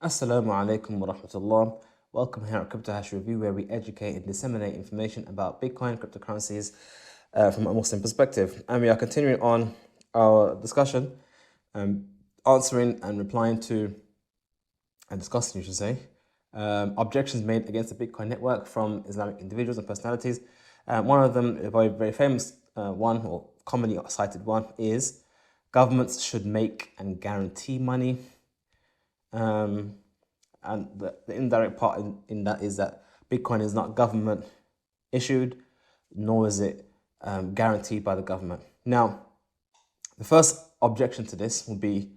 Assalamu alaikum wa rahmatullah. Welcome here at Crypto Hash Review, where we educate and disseminate information about Bitcoin, cryptocurrencies from a Muslim perspective. And we are continuing on our discussion, answering and replying to, and discussing, you should say, objections made against the Bitcoin network from Islamic individuals and personalities. One of them, a very famous one, or commonly cited one, is governments should make and guarantee money. And the indirect part in that is that Bitcoin is not government issued, nor is it guaranteed by the government. Now, the first objection to this would be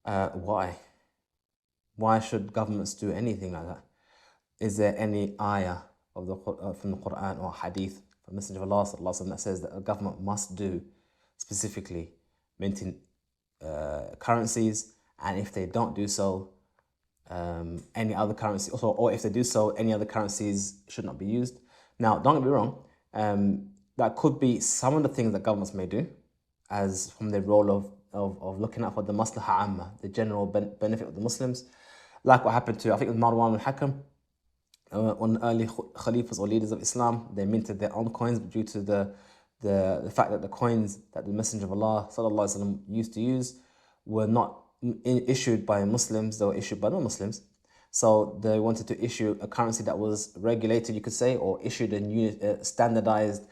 why? Why should governments do anything like that? Is there any ayah of from the Quran or hadith from the Messenger of Allah that says that a government must do specifically minting currencies, and if they don't do so, any other currency, or if they do so, any other currencies should not be used? Now, don't get me wrong, that could be some of the things that governments may do, as from their role of looking out for the maslaha amma, the general benefit of the Muslims, like what happened to, I think it was Marwan al-Hakam, on early Khalifas or leaders of Islam. They minted their own coins due to the fact that the coins that the Messenger of Allah ﷺ used to use were not issued by Muslims, they were issued by non-Muslims. So they wanted to issue a currency that was regulated, you could say, or issued a new standardized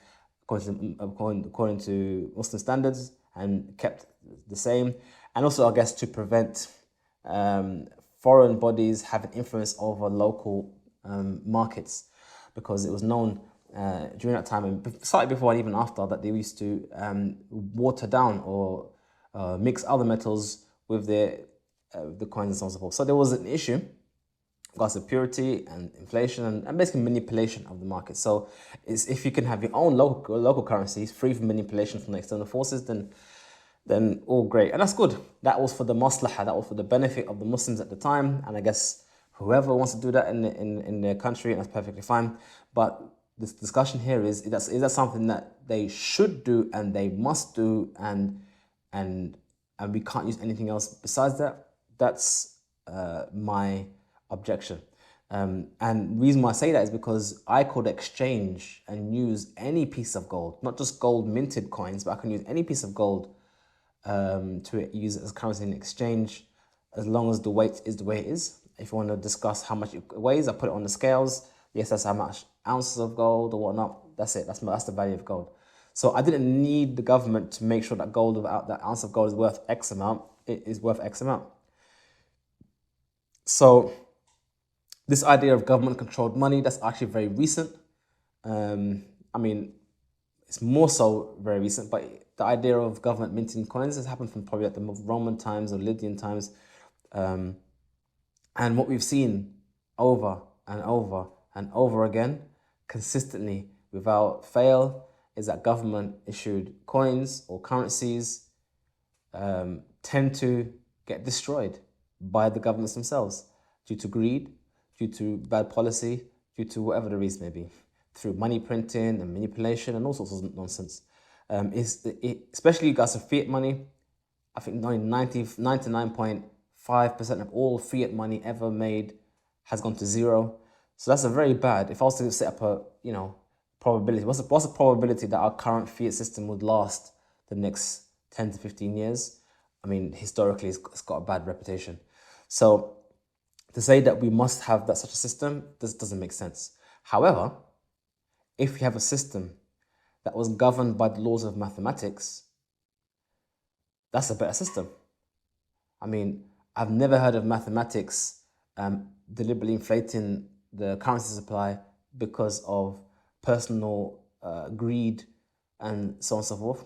according to Muslim standards and kept the same. And also, I guess, to prevent foreign bodies having influence over local markets, because it was known during that time, and slightly before and even after, that they used to water down or mix other metals with the coins and so on and so forth. So there was an issue regards to purity and inflation and basically manipulation of the market. So if you can have your own local currencies free from manipulation from the external forces, then all great. And that's good. That was for the maslaha, that was for the benefit of the Muslims at the time. And I guess whoever wants to do that in their country, that's perfectly fine. But this discussion here is that something that they should do and they must do, and we can't use anything else besides that? That's my objection. And the reason why I say that is because I could exchange and use any piece of gold, not just gold minted coins, but I can use any piece of gold to use it as currency in exchange, as long as the weight is the way it is. If you want to discuss how much it weighs, I put it on the scales. Yes, that's how much ounces of gold or whatnot. That's it. That's the value of gold. So I didn't need the government to make sure that that ounce of gold is worth X amount. It is worth X amount. So this idea of government-controlled money, that's actually very recent. I mean, it's more so very recent, but the idea of government minting coins has happened from probably at the Roman times or Lydian times. And what we've seen over and over and over again, consistently, without fail, is that government-issued coins or currencies tend to get destroyed by the governments themselves due to greed, due to bad policy, due to whatever the reason may be, through money printing and manipulation and all sorts of nonsense. Especially regards to fiat money, I think 99.5% of all fiat money ever made has gone to zero. So that's a very bad. If I was to set up a probability, what's the probability that our current fiat system would last the next 10 to 15 years? I mean, historically, it's got a bad reputation. So to say that we must have such a system, this doesn't make sense. However, if we have a system that was governed by the laws of mathematics, that's a better system. I mean, I've never heard of mathematics deliberately inflating the currency supply because of personal greed and so on and so forth,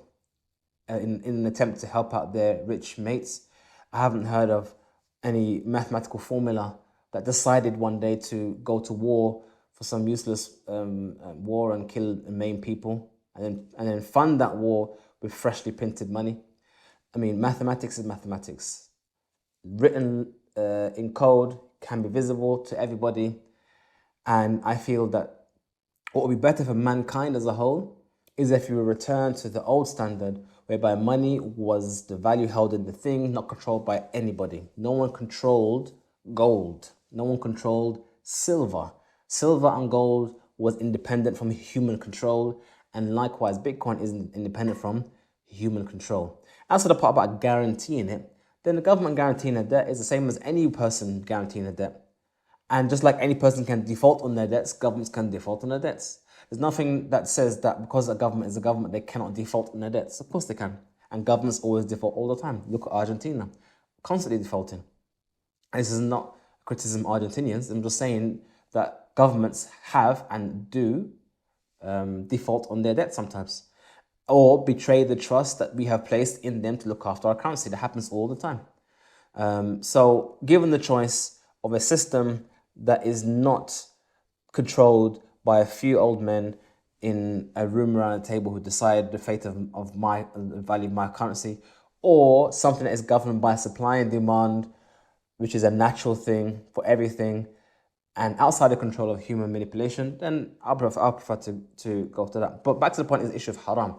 in an attempt to help out their rich mates. I haven't heard of any mathematical formula that decided one day to go to war for some useless war and kill and maim people, and then fund that war with freshly printed money. I mean, mathematics is mathematics. Written in code, can be visible to everybody. And I feel that what would be better for mankind as a whole is if we return to the old standard, whereby money was the value held in the thing, not controlled by anybody. No one controlled gold. No one controlled silver. Silver and gold was independent from human control, and likewise, Bitcoin is independent from human control. As for the part about guaranteeing it, then the government guaranteeing a debt is the same as any person guaranteeing a debt. And just like any person can default on their debts, governments can default on their debts. There's nothing that says that because a government is a government, they cannot default on their debts. Of course they can. And governments always default all the time. Look at Argentina, constantly defaulting. And this is not criticism of Argentinians. I'm just saying that governments have and do default on their debt sometimes, or betray the trust that we have placed in them to look after our currency. That happens all the time. So given the choice of a system that is not controlled by a few old men in a room around a table who decide the fate of the value of my currency, or something that is governed by supply and demand, which is a natural thing for everything, and outside the control of human manipulation, then I'll prefer to go to that. But back to the point is the issue of haram.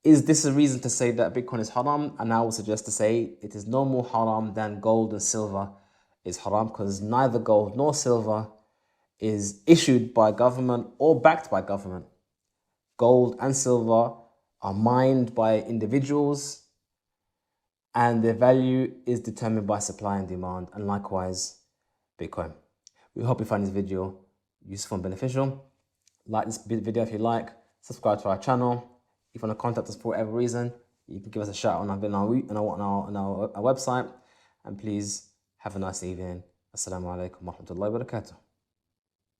Is this a reason to say that Bitcoin is haram? And I would suggest to say it is no more haram than gold and silver is haram, because neither gold nor silver is issued by government or backed by government. Gold and silver are mined by individuals, and their value is determined by supply and demand, and likewise Bitcoin. We hope you find this video useful and beneficial. Like this video if you like, subscribe to our channel. If you want to contact us for whatever reason, you can give us a shout on our website. And please have a nice evening. Assalamu alaikum wa rahmatullahi wa barakatuh.